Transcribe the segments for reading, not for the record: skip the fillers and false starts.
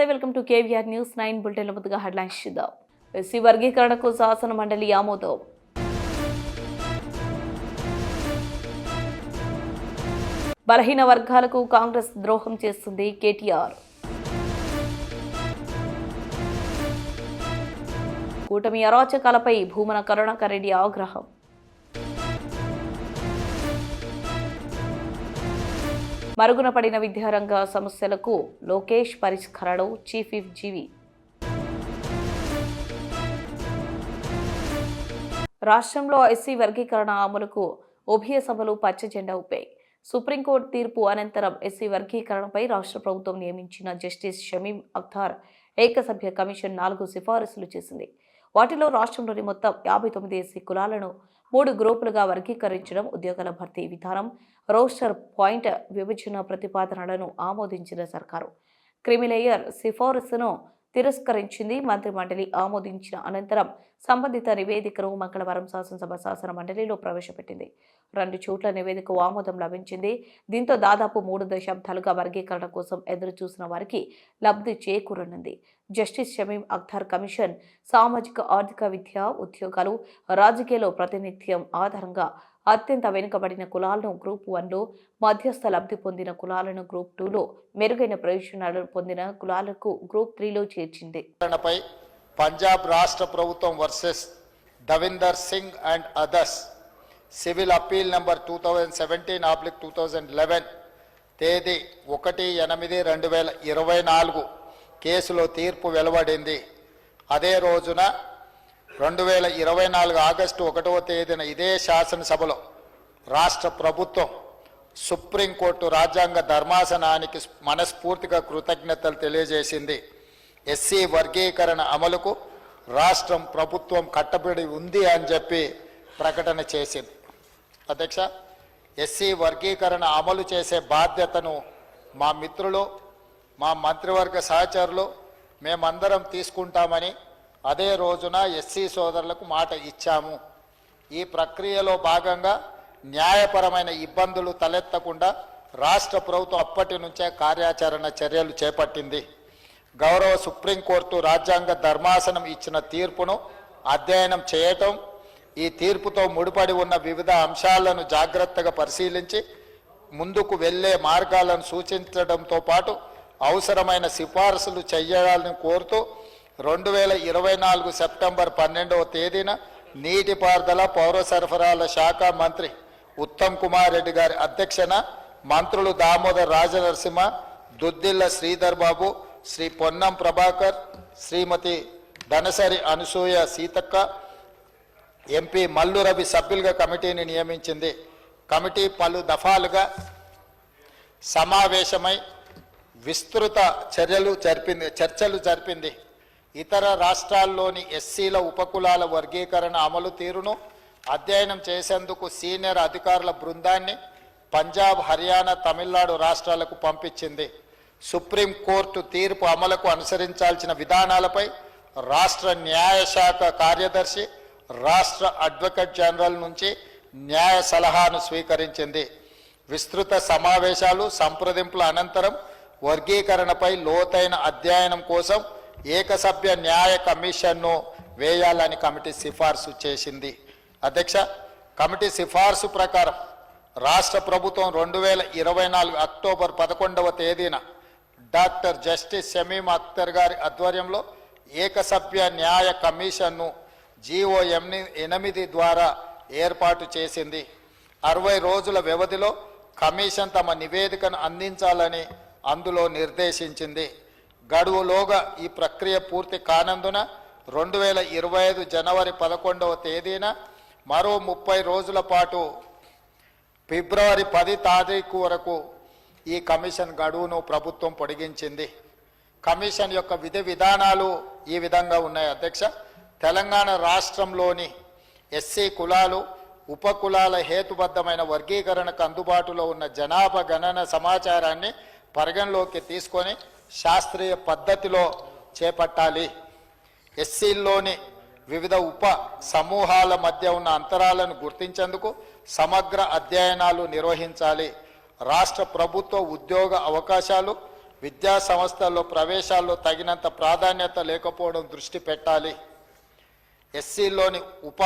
నమస్తే welcome to KVR news 9 bulletin లో ముందుగా హెడ్లైన్స్ చూద్దాం. ఎస్సీ వర్గీకరణకు శాసన మండలి ఆమోదం. బలహీన వర్గాలకు కాంగ్రెస్ ద్రోహం చేస్తుంది కేటీఆర్. కూటమి అరాచకాలపై భూమన కరుణాకర్ రెడ్డి ఆగ్రహం. మరుగున పడిన విద్యారంగ సమస్యలకు లోకేష్ పరిష్కరణ చీఫ్ విప్ జీవి. రాష్ట్రంలో ఎస్సీ వర్గీకరణ అమలుకు ఉభయ సభలు పచ్చ జెండా ఊపాయి. సుప్రీంకోర్టు తీర్పు అనంతరం ఎస్సీ వర్గీకరణపై రాష్ట్ర ప్రభుత్వం నియమించిన జస్టిస్ షమీం అఖ్తార్ ఏకసభ్య కమిషన్ 4 సిఫారసులు చేసింది. వాటిలో రాష్ట్రంలోని మొత్తం 59 ఎస్సీ కులాలను 3 గ్రూపులుగా వర్గీకరించడం, ఉద్యోగాల భర్తీ విధానం, రోస్టర్ పాయింట్ విభజన ప్రతిపాదనలను ఆమోదించిన సర్కారు క్రిమిలేయర్ సిఫారసును తిరస్కరించింది. మంత్రి మండలి ఆమోదించిన అనంతరం సంబంధిత నివేదికను మంగళవారం శాసనసభ శాసన మండలిలో ప్రవేశపెట్టింది. 2 చోట్ల నివేదికకు ఆమోదం లభించింది. దీంతో దాదాపు 3 దశాబ్దాలుగా వర్గీకరణ కోసం ఎదురు చూసిన వారికి లబ్ధి చేకూరనుంది. జస్టిస్ షమీం అఖ్తార్ కమిషన్ సామాజిక, ఆర్థిక, విద్య, ఉద్యోగాలు, రాజకీయాల్లో ప్రాతినిధ్యం ఆధారంగా అత్యంత వెనుకబడిన కులాలను గ్రూప్ 1లో, మధ్యస్థ లబ్ధి పొందిన కులాలను గ్రూప్ 2లో, మెరుగైన ప్రయోజనాలను పొందిన కులాలకు గ్రూప్ 3లో చేర్చింది. పంజాబ్ రాష్ట్ర ప్రభుత్వం versus Davinder Singh and others civil appeal number 2017/2011 తేదీ 1/8/2024 కేసులో తీర్పు వెలువడింది. అదే రోజున 2024 ఆగస్టు 1వ తేదీన ఇదే శాసనసభలో రాష్ట్ర ప్రభుత్వం సుప్రీంకోర్టు రాజ్యాంగ ధర్మాసనానికి మనస్ఫూర్తిగా కృతజ్ఞతలు తెలియజేసింది. ఎస్సీ వర్గీకరణ అమలుకు రాష్ట్రం ప్రభుత్వం కట్టబడి ఉంది అని చెప్పి ప్రకటన చేసింది. అధ్యక్ష, ఎస్సీ వర్గీకరణ అమలు చేసే బాధ్యతను మా మిత్రులు, మా మంత్రివర్గ సహచరులు మేమందరం తీసుకుంటామని అదే రోజున ఎస్సీ సోదరులకు మాట ఇచ్చాము. ఈ ప్రక్రియలో భాగంగా న్యాయపరమైన ఇబ్బందులు తలెత్తకుండా రాష్ట్ర ప్రభుత్వం అప్పటి నుంచే కార్యాచరణ చర్యలు చేపట్టింది. గౌరవ సుప్రీంకోర్టు రాజ్యాంగ ధర్మాసనం ఇచ్చిన తీర్పును అధ్యయనం చేయటం, ఈ తీర్పుతో ముడిపడి ఉన్న వివిధ అంశాలను జాగ్రత్తగా పరిశీలించి ముందుకు వెళ్లే మార్గాలను సూచించడంతో పాటు అవసరమైన సిఫారసులు చేయాలని కోరుతూ 2024 సెప్టెంబర్ 12వ తేదీన నీటిపారుదల, పౌర సరఫరాల శాఖ మంత్రి ఉత్తమ్ కుమార్ రెడ్డి గారి అధ్యక్షన మంత్రులు దామోదర్ రాజనరసింహ, దుద్దిల్ల శ్రీధర్ బాబు, శ్రీ పొన్నం ప్రభాకర్, శ్రీమతి ధనసరి అనసూయ సీతక్క, ఎంపీ మల్లు రవి సభ్యులుగా కమిటీని నియమించింది. కమిటీ పలు దఫాలుగా సమావేశమై విస్తృత చర్చలు జరిపింది. ఇతర రాష్ట్రాల్లోని ఎస్సీల ఉపకులాల వర్గీకరణ అమలు తీరును అధ్యయనం చేసేందుకు సీనియర్ అధికారుల బృందాన్ని పంజాబ్, హర్యానా, తమిళనాడు రాష్ట్రాలకు పంపించింది. సుప్రీంకోర్టు తీర్పు అమలుకు అనుసరించాల్సిన విధానాలపై రాష్ట్ర న్యాయశాఖ కార్యదర్శి, రాష్ట్ర అడ్వకేట్ జనరల్ నుంచి న్యాయ సలహాను స్వీకరించింది. విస్తృత సమావేశాలు, సంప్రదింపుల అనంతరం వర్గీకరణపై లోతైన అధ్యయనం కోసం ఏకసభ్య న్యాయ కమిషన్ను వేయాలని కమిటీ సిఫార్సు చేసింది. అధ్యక్ష, కమిటీ సిఫార్సు ప్రకారం రాష్ట్ర ప్రభుత్వం 2024 అక్టోబర్ 11వ తేదీన డాక్టర్ జస్టిస్ షమీం అఖ్తర్ గారి ఆధ్వర్యంలో ఏకసభ్య న్యాయ కమిషన్ను GO 8 ద్వారా ఏర్పాటు చేసింది. 60 రోజుల వ్యవధిలో కమిషన్ తమ నివేదికను అందించాలని అందులో నిర్దేశించింది. గడువులోగా ఈ ప్రక్రియ పూర్తి కానందున 2025 జనవరి 11వ తేదీన మరో 30 రోజుల పాటు ఫిబ్రవరి 10 తారీఖు వరకు ఈ కమిషన్ గడువును ప్రభుత్వం పొడిగించింది. కమిషన్ యొక్క విధి విధానాలు ఈ విధంగా ఉన్నాయి. అధ్యక్ష, తెలంగాణ రాష్ట్రంలోని ఎస్సీ కులాలు, ఉపకులాల హేతుబద్ధమైన వర్గీకరణకు అందుబాటులో ఉన్న జనాభా గణన సమాచారాన్ని పరిగణలోకి తీసుకొని శాస్త్రీయ పద్ధతిలో చేపట్టాలి. ఎస్సీల్లోని వివిధ ఉప సమూహాల మధ్య ఉన్న అంతరాలను గుర్తించేందుకు సమగ్ర అధ్యయనాలు నిర్వహించాలి. రాష్ట్ర ప్రభుత్వ ఉద్యోగ అవకాశాలు, విద్యా సంస్థల్లో ప్రవేశాల్లో తగినంత ప్రాధాన్యత లేకపోవడం దృష్టి పెట్టాలి. ఎస్సీలోని ఉప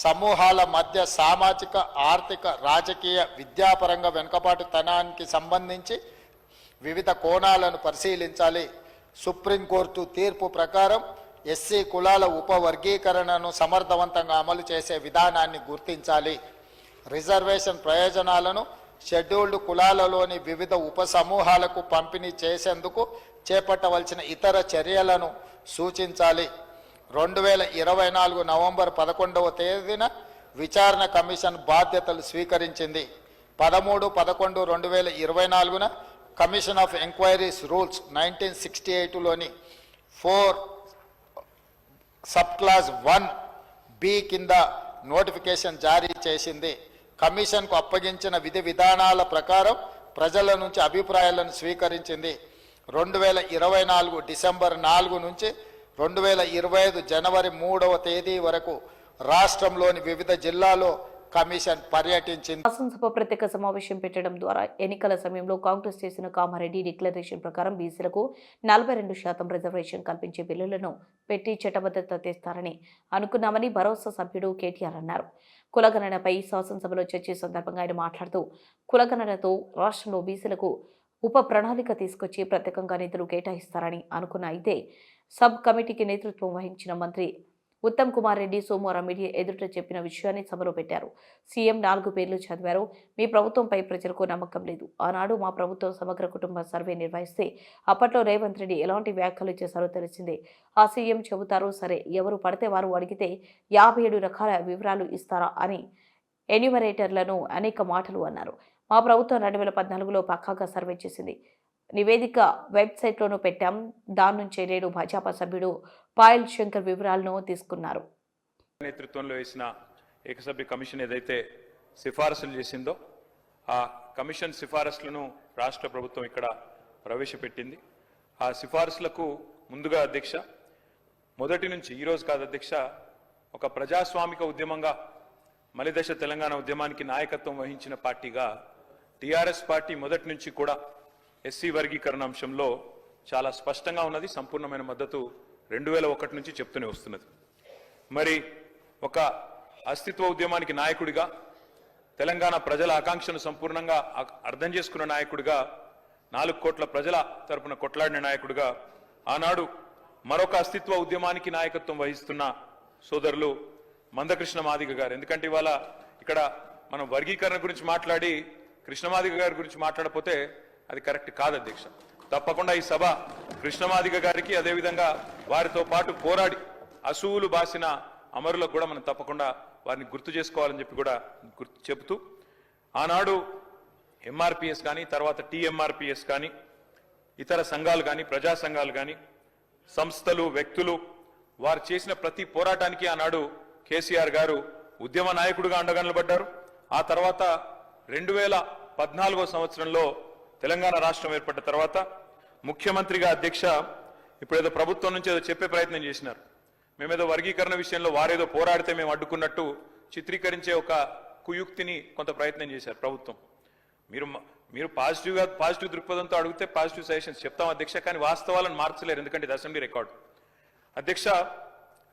సమూహాల మధ్య సామాజిక, ఆర్థిక, రాజకీయ, విద్యాపరంగా వెనుకబాటుతనానికి సంబంధించి వివిధ కోణాలను పరిశీలించాలి. సుప్రీంకోర్టు తీర్పు ప్రకారం ఎస్సీ కులాల ఉపవర్గీకరణను సమర్థవంతంగా అమలు చేసే విధానాన్ని గుర్తించాలి. రిజర్వేషన్ ప్రయోజనాలను షెడ్యూల్డ్ కులాలలోని వివిధ ఉపసమూహాలకు పంపిణీ చేసేందుకు చేపట్టవలసిన ఇతర చర్యలను సూచించాలి. 2024 నవంబర్ 11వ తేదీన విచారణ కమిషన్ బాధ్యతలు స్వీకరించింది. 13/11/2024 కమిషన్ ఆఫ్ ఎంక్వైరీస్ రూల్స్ 1968లోని 4 సబ్ క్లాస్ 1B కింద నోటిఫికేషన్ జారీ చేసింది. కమిషన్కు అప్పగించిన విధి విధానాల ప్రకారం ప్రజల నుంచి అభిప్రాయాలను స్వీకరించింది. 2024 డిసెంబర్ 4 నుంచి 2025 జనవరి 3వ తేదీ వరకు రాష్ట్రంలోని వివిధ జిల్లాల్లో కమిషన్ పర్యటించింది. శాసనసభ ప్రత్యేక సమావేశం పెట్టడం ద్వారా ఎన్నికల సమయంలో కాంగ్రెస్ చేసిన కామారెడ్డి డిక్లరేషన్ ప్రకారం బీసీలకు 42% రిజర్వేషన్ కల్పించే బిల్లులను పెట్టి చట్టబద్ధత తెస్తారని అనుకున్నామని భరోసా సభ్యుడు కేటీఆర్ అన్నారు. కులగణనపై శాసనసభలో చర్చ సందర్భంగా ఆయన మాట్లాడుతూ కులగణనతో రాష్ట్రంలో బీసీలకు ఉప ప్రణాళిక తీసుకొచ్చి ప్రత్యేకంగా నిధులు కేటాయిస్తారని అనుకున్న అయితే సబ్ కమిటీకి నేతృత్వం వహించిన మంత్రి ఉత్తమ్ కుమార్ రెడ్డి సోమవారం మీడియా ఎదుట చెప్పిన విషయాన్ని సభలో పెట్టారు. సీఎం 4 పేర్లు చదివారు. మీ ప్రభుత్వంపై ప్రజలకు నమ్మకం లేదు. ఆనాడు మా ప్రభుత్వం సమగ్ర కుటుంబ సర్వే నిర్వహిస్తే అప్పట్లో రేవంత్ రెడ్డి ఎలాంటి వ్యాఖ్యలు చేశారో తెలిసిందే. ఆ సీఎం చెబుతారు, సరే ఎవరు పడితే వారు అడిగితే 57 రకాల వివరాలు ఇస్తారా అని ఎన్యూమరేటర్లను అనేక మాటలు అన్నారు. మా ప్రభుత్వం 2014లో పక్కాగా సర్వే చేసింది. నివేదిక వెబ్సైట్లోనూ పెట్టాం. దాని నుంచే నేడు భాజపా సభ్యుడు పాయల్ శంకర్ వివరాలను తీసుకున్నారు. నేతృత్వంలో వేసిన ఏకసభ్య కమిషన్ ఏదైతే సిఫారసులు చేసిందో ఆ కమిషన్ సిఫారసులను రాష్ట్ర ప్రభుత్వం ఇక్కడ ప్రవేశపెట్టింది. ఆ సిఫారసులకు ముందుగా అధ్యక్ష, మొదటి నుంచి ఈరోజు కాదు అధ్యక్ష, ఒక ప్రజాస్వామిక ఉద్యమంగా మలిదశ తెలంగాణ ఉద్యమానికి నాయకత్వం వహించిన పార్టీగా టీఆర్ఎస్ పార్టీ మొదటి నుంచి కూడా ఎస్సీ వర్గీకరణ అంశంలో చాలా స్పష్టంగా ఉన్నది. సంపూర్ణమైన మద్దతు 2001 నుంచి చెప్తూనే వస్తున్నది. మరి ఒక అస్తిత్వ ఉద్యమానికి నాయకుడిగా, తెలంగాణ ప్రజల ఆకాంక్షను సంపూర్ణంగా అర్థం చేసుకున్న నాయకుడిగా, 4 కోట్ల ప్రజల తరపున కొట్లాడిన నాయకుడిగా, ఆనాడు మరొక అస్తిత్వ ఉద్యమానికి నాయకత్వం వహిస్తున్న సోదరులు మందకృష్ణ మాదిగ గారు. ఎందుకంటే ఇవాళ ఇక్కడ మనం వర్గీకరణ గురించి మాట్లాడి కృష్ణమాదిగ గారి గురించి మాట్లాడకపోతే అది కరెక్ట్ కాదు అధ్యక్ష. తప్పకుండా ఈ సభ కృష్ణమాదిగ గారికి, అదేవిధంగా వారితో పాటు పోరాడి అసూలు బాసిన అమరులకు కూడా మనం తప్పకుండా వారిని గుర్తు చేసుకోవాలని చెప్పి కూడా చెబుతూ, ఆనాడు ఎంఆర్పిఎస్ కానీ, తర్వాత టీఎంఆర్పిఎస్ కానీ, ఇతర సంఘాలు కానీ, ప్రజా సంఘాలు కానీ, సంస్థలు, వ్యక్తులు వారు చేసిన ప్రతి పోరాటానికి ఆనాడు కేసీఆర్ గారు ఉద్యమ నాయకుడిగా అండగా నిలబడ్డారు. ఆ తర్వాత 2014వ సంవత్సరంలో తెలంగాణ రాష్ట్రం ఏర్పడ్డ తర్వాత ముఖ్యమంత్రిగా అధ్యక్ష ఇప్పుడేదో ప్రభుత్వం నుంచి ఏదో చెప్పే ప్రయత్నం చేసినారు. మేమేదో వర్గీకరణ విషయంలో వారేదో పోరాడితే మేము అడ్డుకున్నట్టు చిత్రీకరించే ఒక కుయుక్తిని కొంత ప్రయత్నం చేశారు ప్రభుత్వం. మీరు పాజిటివ్ దృక్పథంతో అడిగితే పాజిటివ్ సజెషన్స్ చెప్తాం అధ్యక్ష, కానీ వాస్తవాలను మార్చలేరు, ఎందుకంటే ఇది అసెంబ్లీ రికార్డు. అధ్యక్ష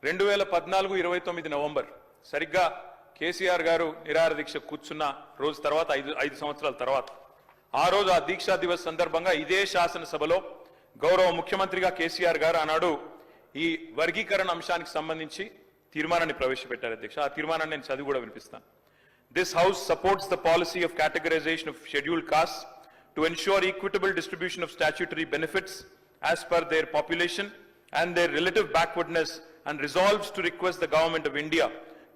2014-29 నవంబర్ సరిగ్గా కేసీఆర్ గారు నిరాహార దీక్ష కూర్చున్న రోజు తర్వాత 5 సంవత్సరాల తర్వాత ఆ రోజు ఆ దీక్షా దివస్ సందర్భంగా ఇదే శాసనసభలో గౌరవ ముఖ్యమంత్రిగా కేసీఆర్ గారు ఆనాడు ఈ వర్గీకరణ అంశానికి సంబంధించి తీర్మానాన్ని ప్రవేశపెట్టారు అధ్యక్ష. ఆ తీర్మానాన్ని నేను చదివి కూడా వినిపిస్తాను. This house supports the policy of categorization of scheduled castes to ensure equitable distribution of statutory benefits as per their population and their relative backwardness, and resolves to request the government of India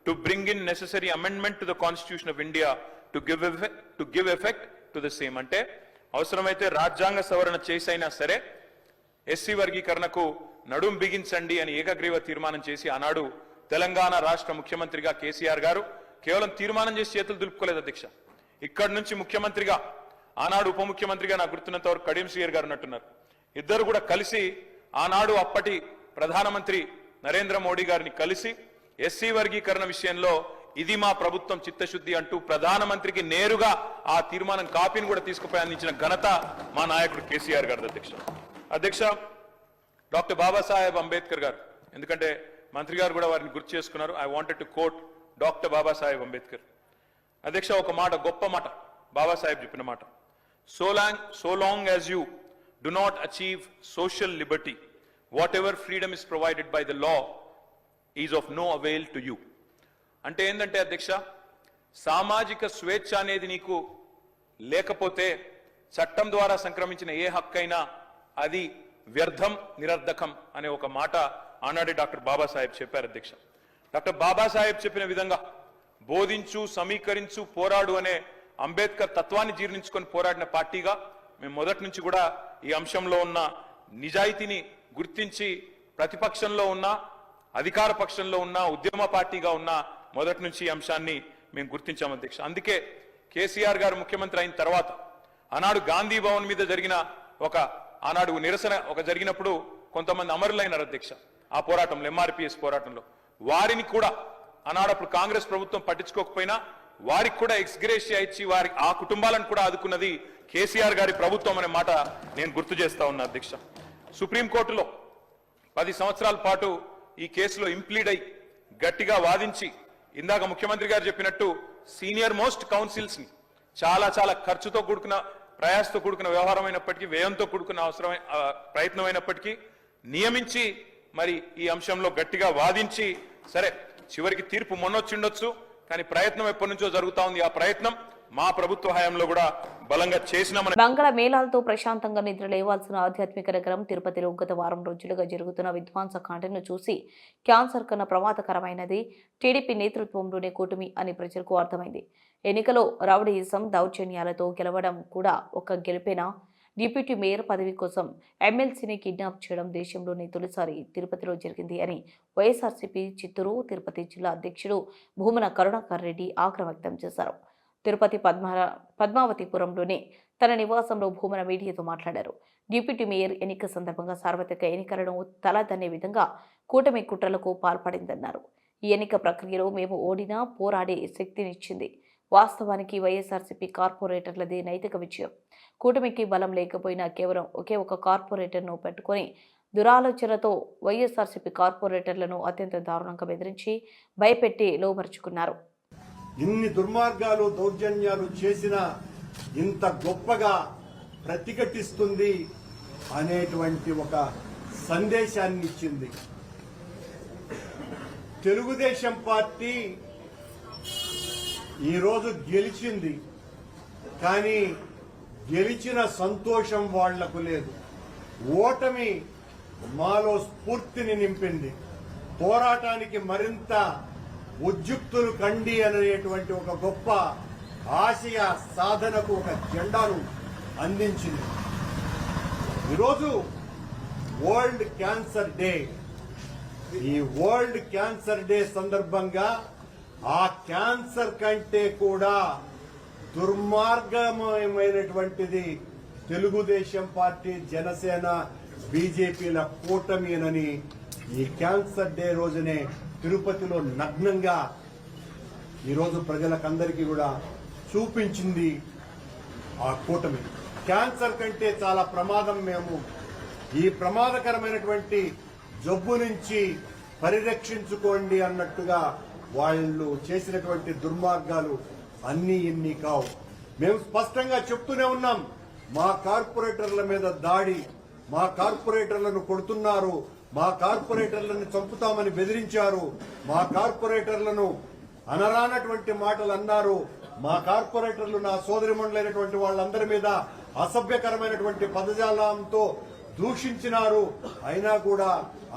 to bring in necessary amendment to the Constitution of India to give effect to the same. అంటే అవసరమైతే రాజ్యాంగ సవరణ చేసైనా సరే SC వర్గీకరణకు నడుం బిగించండి అని ఏకగ్రీవ తీర్మానం చేసి ఆనాడు తెలంగాణ రాష్ట్ర ముఖ్యమంత్రిగా కేసీఆర్ గారు కేవలం తీర్మానం చేసి చేతులు దులుపుకోలేదు అధ్యక్ష. ఇక్కడి నుంచి ముఖ్యమంత్రిగా, ఆనాడు ఉప ముఖ్యమంత్రిగా నాకు గుర్తున్నంత వరకు కడియం శ్రీయర్ గారు ఉన్నట్టున్నారు. ఇద్దరు కూడా కలిసి ఆనాడు అప్పటి ప్రధానమంత్రి నరేంద్ర మోడీ గారిని కలిసి ఎస్సీ వర్గీకరణ విషయంలో ఇది మా ప్రభుత్వం చిత్తశుద్ధి అంటూ ప్రధానమంత్రికి నేరుగా ఆ తీర్మానం కాపీని కూడా తీసుకుపోయి అందించిన ఘనత మా నాయకుడు కేసీఆర్ గారి అధ్యక్ష డాక్టర్ బాబాసాహెబ్ అంబేద్కర్ గారు, ఎందుకంటే మంత్రి గారు కూడా వారిని గుర్తు చేసుకున్నారు. I wanted to quote doctor Babasaheb Ambedkar. అధ్యక్ష, ఒక మాట, గొప్ప మాట బాబాసాహెబ్ చెప్పిన మాట, so long as you do not achieve social liberty, whatever freedom is provided by the law is of no avail to you. అంటే ఏంటంటే అధ్యక్ష, సామాజిక స్వేచ్ఛ అనేది నీకు లేకపోతే చట్టం ద్వారా సంక్రమించిన ఏ హక్కైనా అది వ్యర్థం, నిరర్ధకం అనే ఒక మాట ఆనాడే డాక్టర్ బాబాసాహెబ్ చెప్పారు అధ్యక్ష. డాక్టర్ బాబాసాహెబ్ చెప్పిన విధంగా బోధించు, సమీకరించు, పోరాడు అనే అంబేద్కర్ తత్వాన్ని జీర్ణించుకొని పోరాడిన పార్టీగా మేము మొదటి నుంచి కూడా ఈ అంశంలో ఉన్న నిజాయితీని గుర్తించి ప్రతిపక్షంలో ఉన్న, అధికార పక్షంలో ఉన్న, ఉద్యమ పార్టీగా ఉన్న మొదటి నుంచి ఈ అంశాన్ని మేము గుర్తించాం అధ్యక్ష. అందుకే కేసీఆర్ గారు ముఖ్యమంత్రి అయిన తర్వాత ఆనాడు గాంధీ భవన్ మీద జరిగిన ఆనాడు నిరసన జరిగినప్పుడు కొంతమంది అమరులైనారు అధ్యక్ష. ఆ పోరాటంలో, ఎంఆర్పిఎస్ పోరాటంలో వారిని కూడా ఆనాడప్పుడు కాంగ్రెస్ ప్రభుత్వం పట్టించుకోకపోయినా వారికి కూడా ఎక్స్గ్రేషియా ఇచ్చి ఆ కుటుంబాలను కూడా ఆదుకున్నది కేసీఆర్ గారి ప్రభుత్వం అనే మాట నేను గుర్తు చేస్తా ఉన్నా అధ్యక్ష. సుప్రీంకోర్టులో 10 సంవత్సరాల పాటు ఈ కేసులో ఇంప్లీడ్ అయి గట్టిగా వాదించి, ఇందాక ముఖ్యమంత్రి గారు చెప్పినట్టు సీనియర్ మోస్ట్ కౌన్సిల్స్ ని చాలా ఖర్చుతో కూడుకున్న, ప్రయాసతో కూడుకున్న వ్యవహారం అయినప్పటికీ, వ్యయంతో కూడుకున్న ప్రయత్నం అయినప్పటికీ నియమించి మరి ఈ అంశంలో గట్టిగా వాదించి, సరే చివరికి తీర్పు మొన్నొచ్చిండొచ్చు, కానీ ప్రయత్నం ఎప్పటి నుంచో జరుగుతా ఉంది. ఆ ప్రయత్నం మా ప్రభుత్వ హయాంలో కూడా బలంగా చేసినామని. మంగళ మేళాలతో ప్రశాంతంగా నిద్ర లేవాల్సిన ఆధ్యాత్మిక నగరం తిరుపతిలో గత వారం రోజులుగా జరుగుతున్న విధ్వంసకాండను చూసి క్యాన్సర్ కన్నా ప్రమాదకరమైనది టీడీపీ నేతృత్వంలోనే కూటమి అని ప్రజలకు అర్థమైంది. ఎన్నికలో రౌడీయిజం, దౌర్జన్యాలతో గెలవడం కూడా ఒక గెలిపేనా? డిప్యూటీ మేయర్ పదవి కోసం ఎమ్మెల్సీని కిడ్నాప్ చేయడం దేశంలోనే తొలిసారి తిరుపతిలో జరిగింది అని వైఎస్ఆర్సీపీ చిత్తూరు తిరుపతి జిల్లా అధ్యక్షుడు భూమన కరుణాకర్ రెడ్డి ఆగ్రహం వ్యక్తం చేశారు. తిరుపతి పద్మావతిపురంలోని తన నివాసంలో భూమన మీడియాతో మాట్లాడారు. డిప్యూటీ మేయర్ ఎన్నిక సందర్భంగా సార్వత్రిక ఎన్నికలను తలదన్నే విధంగా కూటమి కుట్రలకు పాల్పడిందన్నారు. ఈ ఎన్నిక ప్రక్రియలో మేము ఓడినా పోరాడే శక్తినిచ్చింది. వాస్తవానికి వైఎస్ఆర్సీపీ కార్పొరేటర్లదే నైతిక విజయం. కూటమికి బలం లేకపోయినా కేవలం ఒకే ఒక కార్పొరేటర్ను పెట్టుకుని దురాలోచనతో వైఎస్ఆర్సీపీ కార్పొరేటర్లను అత్యంత దారుణంగా బెదిరించి భయపెట్టి లోపరుచుకున్నారు. ఇన్ని దుర్మార్గాలు, దౌర్జన్యాలు చేసినా ఇంత గొప్పగా ప్రతిఘటిస్తుంది అనేటువంటి ఒక సందేశాన్ని ఇచ్చింది. తెలుగుదేశం పార్టీ ఈరోజు గెలిచింది, కానీ గెలిచిన సంతోషం వాళ్లకు లేదు. ఓటమి మాలో స్ఫూర్తిని నింపింది. పోరాటానికి మరింత ఉద్యుక్తులు కండి అనేటువంటి ఒక గొప్ప ఆశయ సాధనకు ఒక జెండాను అందించింది. ఈరోజు వరల్డ్ క్యాన్సర్ డే. ఈ వరల్డ్ క్యాన్సర్ డే సందర్భంగా ఆ క్యాన్సర్ కంటే కూడా దుర్మార్గమైనటువంటిది తెలుగుదేశం పార్టీ, జనసేన, బీజేపీల కూటమినని ఈ క్యాన్సర్ డే రోజునే తిరుపతిలో నగ్నంగా ఈరోజు ప్రజలకందరికీ కూడా చూపించింది ఆ కూటమి. క్యాన్సర్ కంటే చాలా ప్రమాదం. మేము ఈ ప్రమాదకరమైనటువంటి జబ్బు నుంచి పరిరక్షించుకోండి అన్నట్టుగా వాళ్ళు చేసినటువంటి దుర్మార్గాలు అన్నీ ఇన్ని కావు. మేము స్పష్టంగా చెప్తూనే ఉన్నాం, మా కార్పొరేటర్ల మీద దాడి, మా కార్పొరేటర్లను కొడుతున్నారు, మా కార్పొరేటర్లను చంపుతామని బెదిరించారు, మా కార్పొరేటర్లను అనరానటువంటి మాటలు అన్నారు, మా కార్పొరేటర్లు నా సోదరిమణులైనటువంటి వాళ్ళందరి మీద అసభ్యకరమైనటువంటి పదజాలంతో దూషించినారు. అయినా కూడా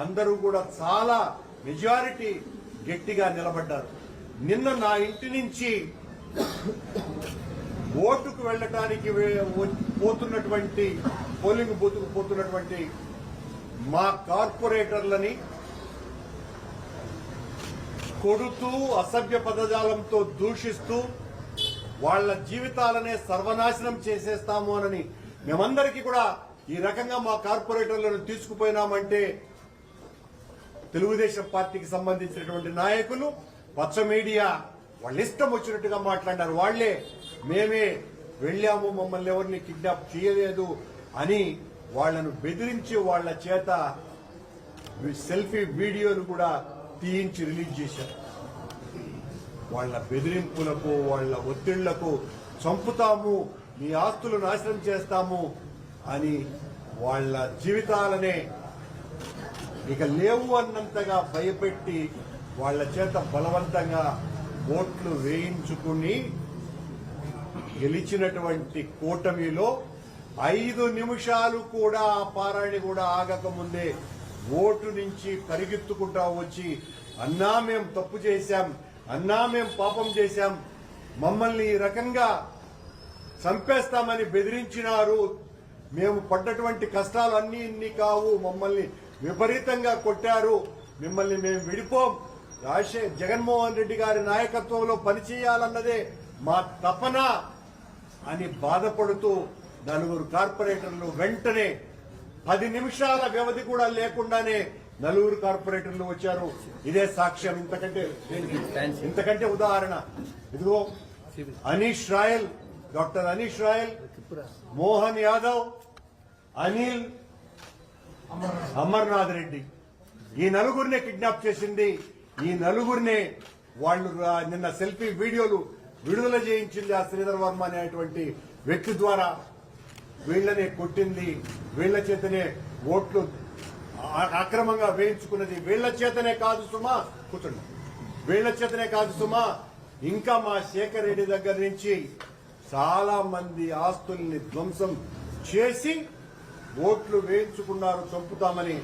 అందరూ కూడా చాలా మెజారిటీ గట్టిగా నిలబడ్డారు. నిన్న నా ఇంటి నుంచి ఓటుకు వెళ్ళటానికి పోతున్నటువంటి, పోలింగ్ బూత్కు పోతున్నటువంటి మా కార్పొరేటర్లని కొడుతూ అసభ్య పదజాలంతో దూషిస్తూ వాళ్ల జీవితాలనే సర్వనాశనం చేసేస్తాము అని మేమందరికీ కూడా ఈ రకంగా మా కార్పొరేటర్లను తీసుకుపోయినామంటే తెలుగుదేశం పార్టీకి సంబంధించినటువంటి నాయకులు, పచ్చ మీడియా వాళ్ళు ఇష్టం వచ్చినట్టుగా మాట్లాడారు. వాళ్లే మేమే వెళ్ళాము, మమ్మల్ని ఎవరిని కిడ్నాప్ చేయలేదు అని వాళ్లను బెదిరించి వాళ్ల చేత సెల్ఫీ వీడియోలు కూడా తీయించి రిలీజ్ చేశారు. వాళ్ల బెదిరింపులకు, వాళ్ల ఒత్తిళ్లకు చంపుతాము, మీ ఆస్తులు నాశనం చేస్తాము అని వాళ్ల జీవితాలనే ఇక లేవు అన్నంతగా భయపెట్టి వాళ్ల చేత బలవంతంగా ఓట్లు వేయించుకుని గెలిచినటువంటి కూటమిలో 5 నిమిషాలు కూడా ఆ పారాయణ కూడా ఆగకముందే ఓటు నుంచి పరిగెత్తుకుంటా వచ్చి, అన్నా మేం తప్పు చేశాం, అన్నా మేం పాపం చేశాం, మమ్మల్ని ఈ రకంగా చంపేస్తామని బెదిరించినారు, మేము పడ్డటువంటి కష్టాలు అన్నీ ఇన్ని కావు, మమ్మల్ని విపరీతంగా కొట్టారు, మిమ్మల్ని మేము విడిపోం, జగన్మోహన్ రెడ్డి గారి నాయకత్వంలో పనిచేయాలన్నదే మా తపన అని బాధపడుతూ 4 కార్పొరేటర్లు వెంటనే 10 నిమిషాల వ్యవధి కూడా లేకుండానే 4 కార్పొరేటర్లు వచ్చారు. ఇదే సాక్ష్యం. ఇంతకంటే ఉదాహరణ ఇదిగో Anish royal, doctor Anish royal, Mohan Yadav, Anil, Amarnath Reddy, ఈ 4గురినే కిడ్నాప్ చేసింది. ఈ 4గురినే వాళ్ళు నిన్న సెల్ఫీ వీడియోలు విడుదల చేయించింది ఆ శ్రీధర్ వర్మ అనేటువంటి వ్యక్తి ద్వారా. వీళ్లనే కొట్టింది, వీళ్ల చేతనే ఓట్లు అక్రమంగా వేయించుకున్నది, వీళ్ల చేతనే కాదు సుమా, కూర్చోండి, వీళ్ల చేతనే కాదు సుమా, ఇంకా మా శేఖర్ రెడ్డి దగ్గర నుంచి చాలా మంది ఆస్తుల్ని ధ్వంసం చేసి ఓట్లు వేయించుకున్నారు చంపుతామని.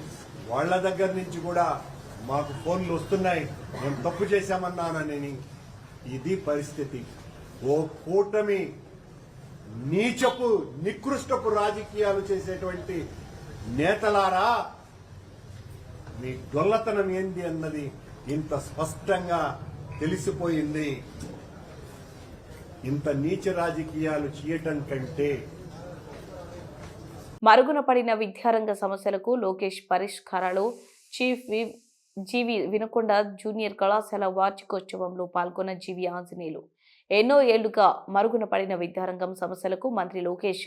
వాళ్ల దగ్గర నుంచి కూడా మాకు ఫోన్లు వస్తున్నాయి, మేము తప్పు చేశామన్నానని. ఇది పరిస్థితి. ఓ కూటమి నీచపు నికృష్టపు రాజకీయాలు చేసేటువంటి నేతలారా, మీ డొల్లతనం ఏంది అన్నది ఇంత స్పష్టంగా తెలిసిపోయింది. ఇంత నీచ రాజకీయాలు చేయటం కంటే మరుగున పడిన విద్యారంగ సమస్యలకు లోకేష్ పరిష్కారాలు. చీఫ్ విప్ జీవి వినుకొండ జూనియర్ కళాశాల వార్షికోత్సవంలో పాల్గొన్న జీవి ఆంజనేయులు ఎన్నో ఏళ్లుగా మరుగున పడిన విద్యారంగం సమస్యలకు మంత్రి లోకేష్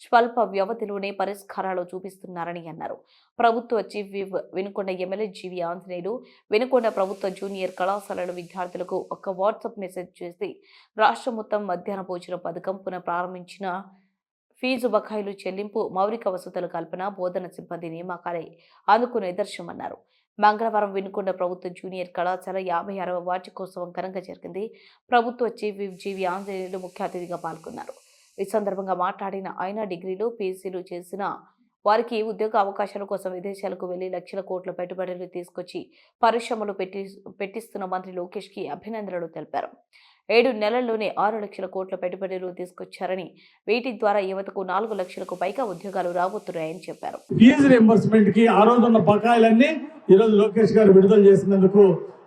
స్వల్ప వ్యవధిలోనే పరిష్కారాలు చూపిస్తున్నారని అన్నారు. ప్రభుత్వ చీఫ్ విప్ వినుకొండ ఎమ్మెల్యే జీవి ఆంజనేయులు వినుకొండ ప్రభుత్వ జూనియర్ కళాశాలల విద్యార్థులకు ఒక వాట్సాప్ మెసేజ్ చేసి రాష్ట్రం మొత్తం మధ్యాహ్న భోజన పథకం పునఃప్రారంభించిన ఫీజు బకాయిలు చెల్లింపు, మౌలిక వసతుల కల్పన, బోధన సిబ్బంది నియామకాలే అందుకు నిదర్శనమన్నారు. మంగళవారం వినుకొండ ప్రభుత్వ జూనియర్ కళాశాల 56వ వార్షికోత్సవం ఘనంగా జరిగింది. ప్రభుత్వ చీఫ్ విప్ జీవి ఆంజనేయులు ముఖ్య అతిథిగా పాల్గొన్నారు. ఈ సందర్భంగా మాట్లాడిన ఆయన డిగ్రీలు, పీజీలు చేసిన వారికి ఉద్యోగ అవకాశాల కోసం విదేశాలకు వెళ్లి లక్షల కోట్ల పెట్టుబడులు తీసుకొచ్చి పరిశ్రమలు పెట్టిస్తున్న మంత్రి లోకేష్ కి అభినందనలు తెలిపారు. 7 నెలల్లోనే 6 లక్షల కోట్ల పెట్టుబడులు తీసుకొచ్చారని, వీటి ద్వారా యువతకు 4 లక్షలకు పైగా ఉద్యోగాలు రాబోతున్నాయని చెప్పారు. ఫీజు రియంబర్స్మెంట్ కి ఆ రోజు ఉన్న బకాయిలన్నీ ఈ రోజు లోకేష్ గారు విడుదల చేసినందుకు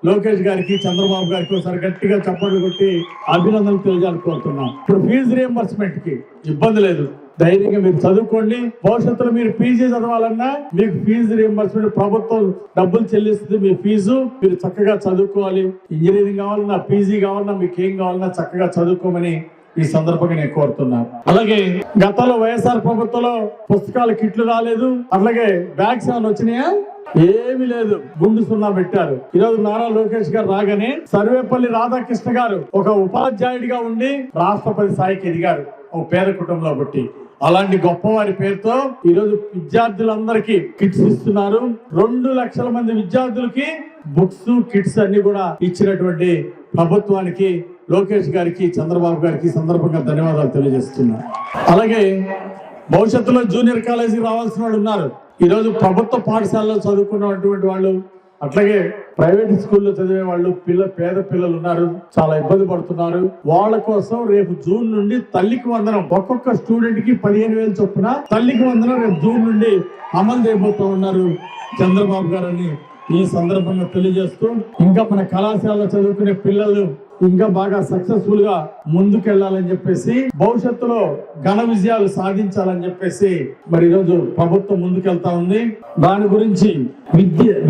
లోకేష్ గారికి, చంద్రబాబు గారికి ఒకసారి గట్టిగా చప్పట్లు కొట్టి అభినందనలు తెలియాలని కోరుతున్నాం. ఇప్పుడు ఫీజు రియంబర్స్మెంట్ కి ఇబ్బంది లేదు, ధైర్యంగా మీరు చదువుకోండి. భవిష్యత్తులో మీరు పీజీ చదవాలన్నా మీకు ఫీజు రియంబర్స్మెంట్ ప్రభుత్వం డబ్బులు చెల్లిస్తుంది. మీ ఫీజు మీరు చక్కగా చదువుకోవాలి. ఇంజనీరింగ్ కావాలన్నా, పీజీ కావాలన్నా, మీకు ఏం కావాలన్నా చక్కగా చదువుకోమని ఈ సందర్భంగా నేను కోరుతున్నాను. అలాగే గతంలో వైఎస్ఆర్ ప్రభుత్వంలో పుస్తకాల కిట్లు రాలేదు, అలాగే బ్యాగ్స్ ఏమైనా వచ్చినాయా? ఏమీ లేదు, గుండు సున్నా పెట్టారు. ఈరోజు నారా లోకేష్ గారు రాగానే సర్వేపల్లి రాధాకృష్ణ గారు ఒక ఉపాధ్యాయుడిగా ఉండి రాష్ట్రపతి స్థాయికి ఎదిగారు, ఒక పేద కుటుంబంలో పుట్టి. అలాంటి గొప్పవారి పేరుతో ఈరోజు విద్యార్థులందరికీ కిట్స్ ఇస్తున్నారు. 2 లక్షల మంది విద్యార్థులకి బుక్స్, కిట్స్ అన్ని కూడా ఇచ్చినటువంటి ప్రభుత్వానికి, లోకేష్ గారికి, చంద్రబాబు గారికి సందర్భంగా ధన్యవాదాలు తెలియజేస్తున్నారు. అలాగే భవిష్యత్తులో జూనియర్ కాలేజీకి రావాల్సిన వాళ్ళు ఉన్నారు. ఈరోజు ప్రభుత్వ పాఠశాలలో చదువుకున్నటువంటి వాళ్ళు, అట్లాగే ప్రైవేట్ స్కూల్లో చదివే వాళ్ళు, పేద పిల్లలు ఉన్నారు, చాలా ఇబ్బంది పడుతున్నారు. వాళ్ళ కోసం రేపు జూన్ నుండి తల్లికి వందనం ఒక్కొక్క స్టూడెంట్ కి 15,000 చొప్పున తల్లికి వందనం రేపు జూన్ నుండి అమలు చేయబోతూ ఉన్నారు చంద్రబాబు గారని ఈ సందర్భంగా తెలియజేస్తూ, ఇంకా మన కళాశాలలో చదువుకునే పిల్లలు ఇంకా బాగా సక్సెస్ఫుల్ గా ముందుకెళ్లాలని చెప్పేసి, భవిష్యత్తులో ఘన విజయాలు సాధించాలని చెప్పేసి మరి ఈరోజు ప్రభుత్వం ముందుకెళ్తా ఉంది. దాని గురించి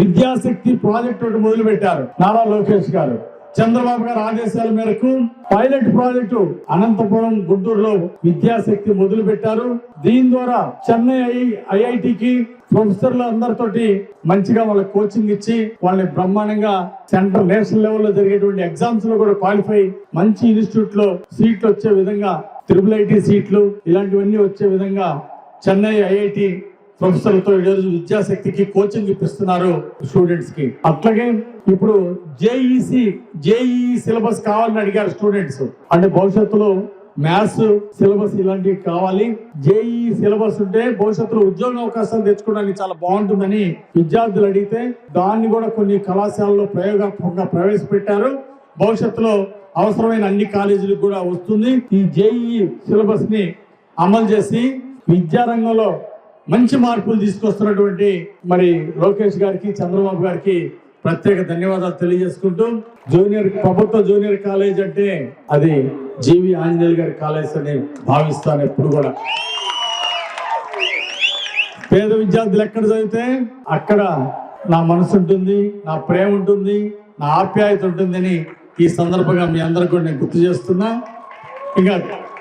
విద్యాశక్తి ప్రాజెక్ట్ ఒకటి మొదలు పెట్టారు నారా లోకేష్ గారు. చంద్రబాబు గారి ఆదేశాల మేరకు పైలట్ ప్రాజెక్టు అనంతపురం గుంటూరులో విద్యాశక్తి మొదలు పెట్టారు. దీని ద్వారా చెన్నై ఐఐటికి ప్రొఫెసర్లు అందరితోటి మంచిగా వాళ్ళకి కోచింగ్ ఇచ్చి వాళ్ళని బ్రహ్మాండంగా సెంట్రల్ నేషనల్ లెవెల్లో జరిగేటువంటి ఎగ్జామ్స్ లో కూడా క్వాలిఫై మంచి ఇన్స్టిట్యూట్ లో సీట్లు వచ్చే విధంగా IIIT సీట్లు ఇలాంటివన్నీ వచ్చే విధంగా చెన్నై ఐఐటి ప్రొఫెసర్లతో ఈరోజు విద్యాశక్తికి కోచింగ్ ఇప్పిస్తున్నారు స్టూడెంట్స్ కి. అట్లాగే ఇప్పుడు జేఈఈ సిలబస్ కావాలని అడిగారు స్టూడెంట్స్. అంటే భవిష్యత్తులో మ్యాథ్స్ సిలబస్ ఇలాంటివి కావాలి. జేఈఈ సిలబస్ ఉంటే భవిష్యత్తులో ఉద్యోగ అవకాశాలు తెచ్చుకోవడానికి చాలా బాగుంటుందని విద్యార్థులు అడిగితే దాన్ని కూడా కొన్ని కళాశాలలో ప్రయోగాత్మకంగా ప్రవేశపెట్టారు. భవిష్యత్తులో అవసరమైన అన్ని కాలేజీలకు కూడా వస్తుంది. ఈ జేఈఈ సిలబస్ ని అమలు చేసి విద్యారంగంలో మంచి మార్పులు తీసుకొస్తున్నటువంటి మరి లోకేష్ గారికి, చంద్రబాబు గారికి ప్రత్యేక ధన్యవాదాలు తెలియజేసుకుంటూ, ప్రభుత్వ జూనియర్ కాలేజ్ అంటే అది జీవి ఆంజనేయులు గారి కాలేజ్ అని భావిస్తాను ఎప్పుడు కూడా. పేద విద్యార్థులు ఎక్కడ చదివితే అక్కడ నా మనసు ఉంటుంది, నా ప్రేమ ఉంటుంది, నా ఆప్యాయత ఉంటుందని ఈ సందర్భంగా మీ అందరికి కూడా నేను గుర్తు చేస్తున్నా. ఇంకా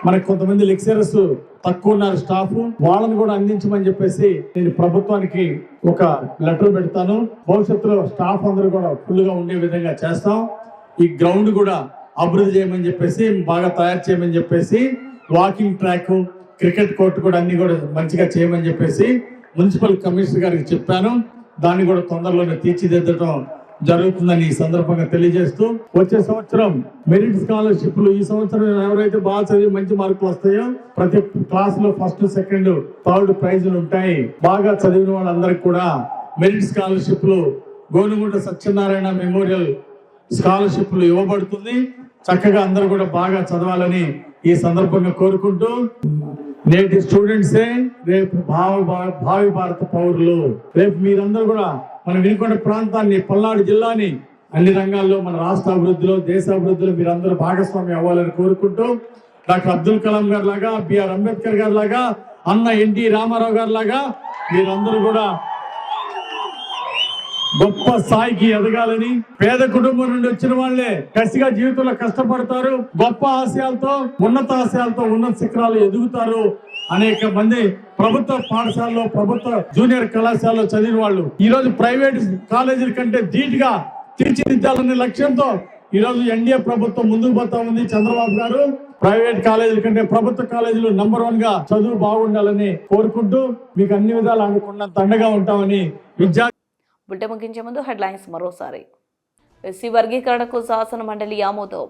మనకు కొంతమంది లెక్చరర్స్ తక్కువ ఉన్నారు స్టాఫ్, వాళ్ళని కూడా అందించమని చెప్పేసి నేను ప్రభుత్వానికి ఒక లెటర్ పెడతాను. భవిష్యత్తులో స్టాఫ్ అందరూ కూడా ఫుల్ గా ఉండే విధంగా చేస్తాం. ఈ గ్రౌండ్ కూడా అభివృద్ధి చేయమని చెప్పేసి, బాగా తయారు చేయమని చెప్పేసి, వాకింగ్ ట్రాక్, క్రికెట్ కోర్టు కూడా అన్ని కూడా మంచిగా చేయమని చెప్పేసి మున్సిపల్ కమిషనర్ గారికి చెప్పాను. దాన్ని కూడా తొందరలోనే తీర్చిదిద్దడం జరుగుతుందని ఈ సందర్భంగా తెలియజేస్తూ, వచ్చే సంవత్సరం మెరిట్ స్కాలర్షిప్లు, ఈ సంవత్సరం ఎవరైతే బాగా చదివి మంచి మార్కులు వస్తాయో ప్రతి క్లాస్ లో ఫస్ట్, సెకండ్, థర్డ్ ప్రైజులు ఉంటాయి. బాగా చదివిన వాళ్ళందరికీ కూడా మెరిట్ స్కాలర్షిప్లు, గోనుగుంట సత్యనారాయణ మెమోరియల్ స్కాలర్షిప్లు ఇవ్వబడుతుంది. చక్కగా అందరూ కూడా బాగా చదవాలని ఈ సందర్భంగా కోరుకుంటూ, నేటి స్టూడెంట్సే రేపు భావి భారత పౌరులు. రేపు మీరందరూ కూడా మన వినుకొండ ప్రాంతాన్ని, పల్నాడు జిల్లాని అన్ని రంగాల్లో మన రాష్ట్ర అభివృద్ధిలో, దేశ అభివృద్ధిలో మీరందరూ భాగస్వామ్యం అవ్వాలని కోరుకుంటూ, డాక్టర్ అబ్దుల్ కలాం గారి లాగా, బిఆర్ అంబేద్కర్ గారి లాగా, అన్న ఎన్టీ రామారావు గారి లాగా మీరందరూ కూడా గొప్ప స్థాయికి ఎదగాలని, పేద కుటుంబం నుండి వచ్చిన వాళ్ళే కసిగా జీవితంలో కష్టపడతారు, గొప్ప ఆశయాలతో, ఉన్నత ఆశయాలతో ఉన్నత శిఖరాలు ఎదుగుతారు. అనేక మంది ప్రభుత్వ పాఠశాలలో, ప్రభుత్వ జూనియర్ కళాశాలలో చదివిన వాళ్ళు ఈ రోజు ప్రైవేట్ కాలేజీల కంటే ధీటుగా తీర్చిదిద్దాలనే లక్ష్యంతో ఈ రోజు ఎన్డీఏ ప్రభుత్వం ముందుకు పోతా ఉంది. చంద్రబాబు గారు ప్రైవేట్ కాలేజీల కంటే ప్రభుత్వ కాలేజీలు నంబర్ 1 గా చదువు బాగుండాలని కోరుకుంటూ, మీకు అన్ని విధాలు అనుకున్నంత అండగా ఉంటామని బుల్టె ముగించే ముందు హెడ్లైన్స్ మరోసారి. ఎస్సీ వర్గీకరణకు శాసన మండలి ఆమోదం.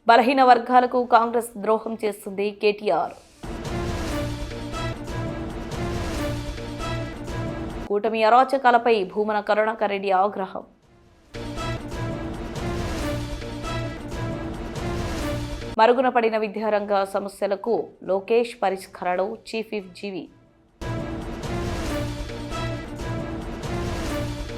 బలహీన వర్గాలకు కాంగ్రెస్ ద్రోహం చేస్తుంది కేటీఆర్. కూటమి అరాచకాలపై భూమన కరుణాకర్ రెడ్డి ఆగ్రహం. మరుగున పడిన విద్యారంగ సమస్యలకు లోకేష్ పరిష్కరణలో చీఫ్ విప్ జీవి.